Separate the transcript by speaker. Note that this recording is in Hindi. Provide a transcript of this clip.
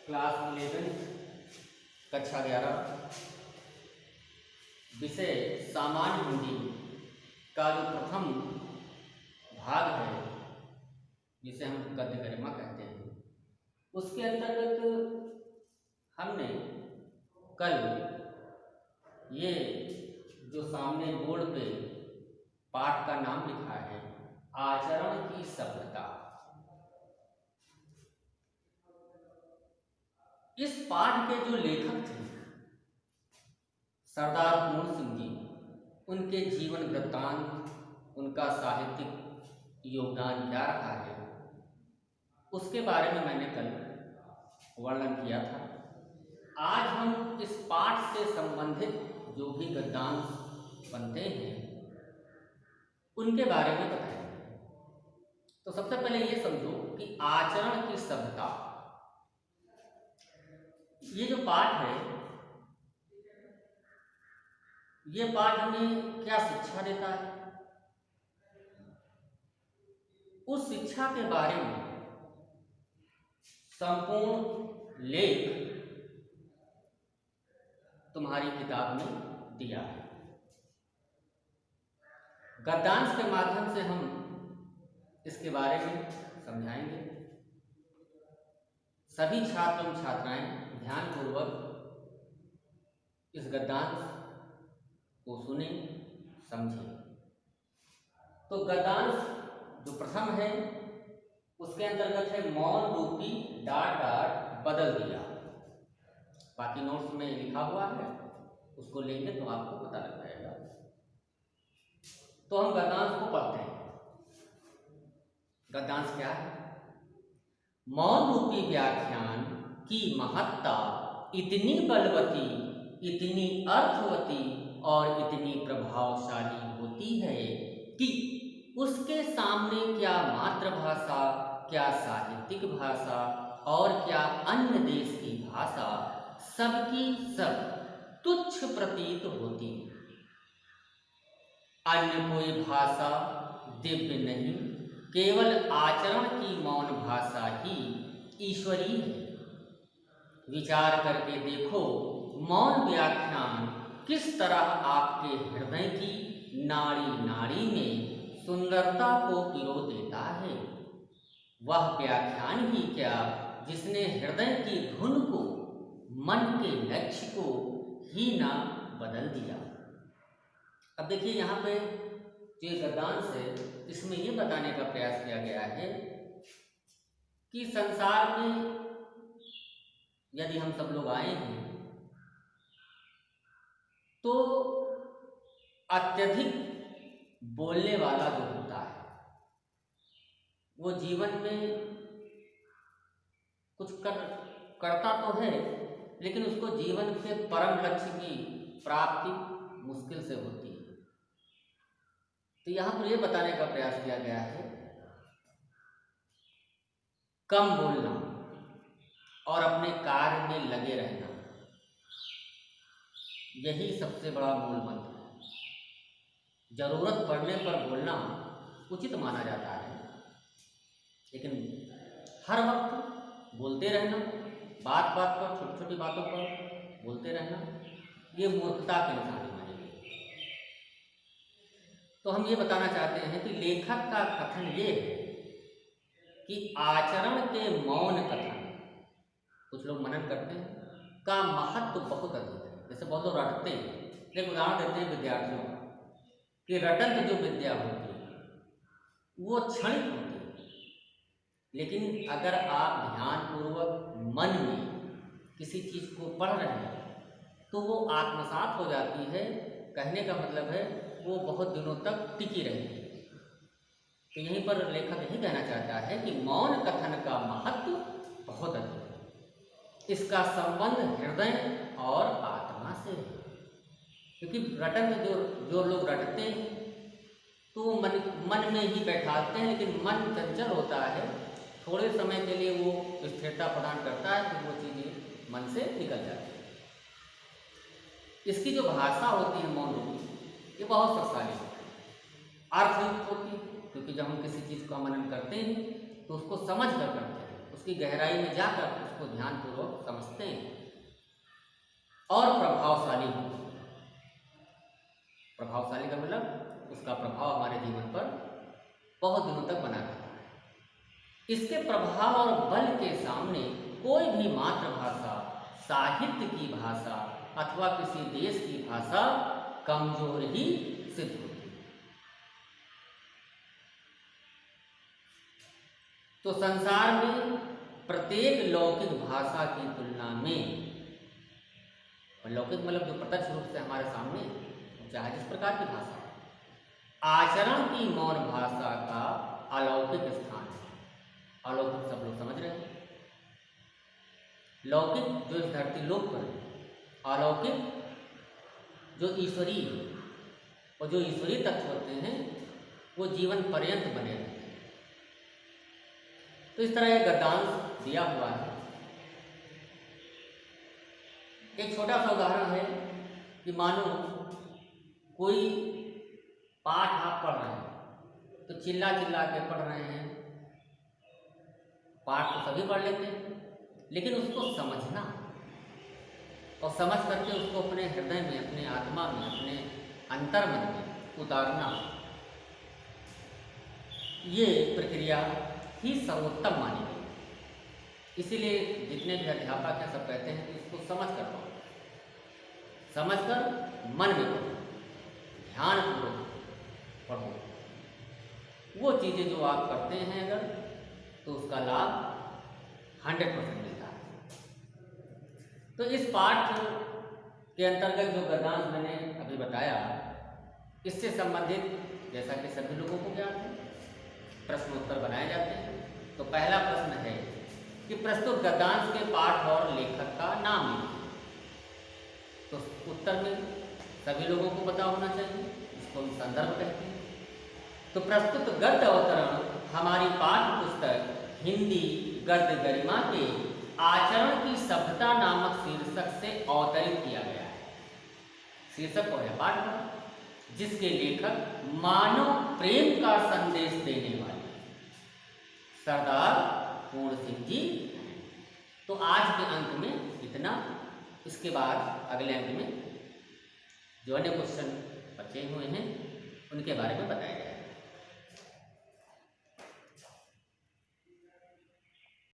Speaker 1: क्लास 11 कक्षा 11 विषय सामान्य हिंदी का जो प्रथम भाग है जिसे हम गद्य गरिमा कहते हैं, उसके अंतर्गत हमने कल ये जो सामने बोर्ड पे पाठ का नाम लिखा है आचरण की सभ्यता, इस पाठ के जो लेखक थे सरदार पूर्ण सिंह जी, उनके जीवन वृत्तांत, उनका साहित्यिक योगदान क्या रहा है, उसके बारे में मैंने कल वर्णन किया था। आज हम इस पाठ से संबंधित जो भी गद्यांश बनते हैं उनके बारे में बताएंगे। तो सबसे पहले ये समझो कि आचरण की सभ्यता, ये जो पाठ है, ये पाठ हमें क्या शिक्षा देता है, उस शिक्षा के बारे में संपूर्ण लेख तुम्हारी किताब में दिया है। गद्यांश के माध्यम से हम इसके बारे में समझाएंगे। सभी छात्र एवं छात्राएं ध्यानपूर्वक इस गद्यांश को सुने, समझें। तो गद्यांश जो प्रथम है उसके अंतर्गत है मौन रूपी ... बदल दिया। बाकी नोट्स में लिखा हुआ है, उसको लेंगे तो आपको पता लग जाएगा। तो हम गद्यांश को पढ़ते हैं। गद्यांश क्या है? मौन रूपी व्याख्यान की महत्ता इतनी बलवती, इतनी अर्थवती और इतनी प्रभावशाली होती है कि उसके सामने क्या मातृभाषा, क्या साहित्यिक भाषा और क्या अन्य देश की भाषा, सबकी सब तुच्छ प्रतीत होती है। अन्य कोई भाषा दिव्य नहीं, केवल आचरण की मौन भाषा ही ईश्वरीय है। विचार करके देखो, मौन व्याख्यान किस तरह आपके हृदय की नाड़ी नाड़ी में सुंदरता को पिरो देता है। वह व्याख्यान ही क्या जिसने हृदय की धुन को, मन के लक्ष्य को ही ना बदल दिया। अब देखिए यहाँ पे जो गद्यांश है, इसमें ये बताने का प्रयास किया गया है कि संसार में यदि हम सब लोग आए हैं तो अत्यधिक बोलने वाला जो होता है वो जीवन में कुछ करता तो है, लेकिन उसको जीवन के परम लक्ष्य की प्राप्ति मुश्किल से होती है। तो यहाँ पर यह बताने का प्रयास किया गया है कम बोलना और अपने कार्य में लगे रहना, यही सबसे बड़ा मूल मंत्र है। जरूरत पड़ने पर बोलना उचित माना जाता है, लेकिन हर वक्त बोलते रहना, बात बात पर, छोटी छोटी बातों पर बोलते रहना, ये मूर्खता की निशानी मानी गई। तो हम ये बताना चाहते हैं कि लेखक का कथन ये है कि आचरण के मौन कथन, कुछ लोग मनन करते हैं, का महत्व बहुत अधिक है। जैसे बहुत लोग रटते हैं। एक उदाहरण देते हैं विद्यार्थियों कि रटंत जो विद्या होती है वो क्षणिक होती है, लेकिन अगर आप ध्यानपूर्वक मन में किसी चीज़ को पढ़ रहे हैं तो वो आत्मसात हो जाती है। कहने का मतलब है वो बहुत दिनों तक टिकी रहती है। तो यहीं पर लेखक यही कहना चाहता है कि मौन कथन का महत्व बहुत अधिक है। इसका संबंध हृदय और आत्मा से है। क्योंकि रटन जो लोग रटते हैं तो वो मन में ही बैठाते हैं, लेकिन मन चंचल होता है। थोड़े समय के लिए वो स्थिरता प्रदान करता है, फिर वो चीज़ें मन से निकल जाती है। इसकी जो भाषा होती है मौन रूपी, ये बहुत शक्तिशाली होती है, अर्थयुक्त होती है। क्योंकि जब हम किसी चीज़ का मनन करते हैं तो उसको समझ कर करते हैं, उसकी गहराई में जाकर उसको ध्यानपूर्वक समझते हैं और प्रभावशाली हो। प्रभावशाली का मतलब उसका प्रभाव हमारे जीवन पर बहुत दिनों तक बना रहता है। इसके प्रभाव और बल के सामने कोई भी मातृभाषा, साहित्य की भाषा अथवा किसी देश की भाषा कमजोर ही सिद्ध होती है। तो संसार में प्रत्येक लौकिक भाषा की तुलना में, लौकिक मतलब जो प्रत्यक्ष रूप से हमारे सामने चाहे जिस प्रकार की भाषा, आचरण की मौन भाषा का अलौकिक स्थान है। अलौकिक सब लोग समझ रहे हैं। लौकिक जो इस धरती लोक पर है, अलौकिक जो ईश्वरीय और जो ईश्वरीय तत्व होते हैं वो जीवन पर्यंत बने रहते हैं। तो इस तरह एक गद्यांश दिया हुआ है। एक छोटा सा उदाहरण है कि मानो कोई पाठ आप पढ़ रहे हैं तो चिल्ला चिल्ला के पढ़ रहे हैं। पाठ तो सभी पढ़ लेते हैं, लेकिन उसको समझना और समझ करके उसको अपने हृदय में, अपने आत्मा में, अपने अंतर्मन में उतारना, ये प्रक्रिया ही सर्वोत्तम मानी गई। इसीलिए जितने भी अध्यापक हैं सब कहते हैं कि इसको समझ कर पढ़ो, समझ कर मन में पढ़ो, ध्यानपूर्वक पढ़ो। वो चीज़ें जो आप करते हैं अगर, तो उसका लाभ 100% मिलता है। तो इस पाठ के अंतर्गत जो गद्यांश मैंने अभी बताया, इससे संबंधित जैसा कि सभी लोगों को ज्ञात है, प्रश्नोत्तर बनाए जाते हैं। तो पहला प्रश्न है कि प्रस्तुत गद्यांश के पाठ और लेखक का नाम लिखिए। तो उत्तर में सभी लोगों को पता होना चाहिए, इसको हम संदर्भ कहते हैं। तो प्रस्तुत गद्य अवतरण हमारी पाठ्य पुस्तक हिंदी गद्य गरिमा के आचरण की सभ्यता नामक शीर्षक से अवतरित किया गया है। शीर्षक को है पाठ, जिसके लेखक मानव प्रेम का संदेश देने वाले सरदार पूर्ण सिंह जी। तो आज के अंक में इतना। इसके बाद अगले अंक में जो अन्य क्वेश्चन बचे हुए हैं उनके बारे में बताया जाएगा।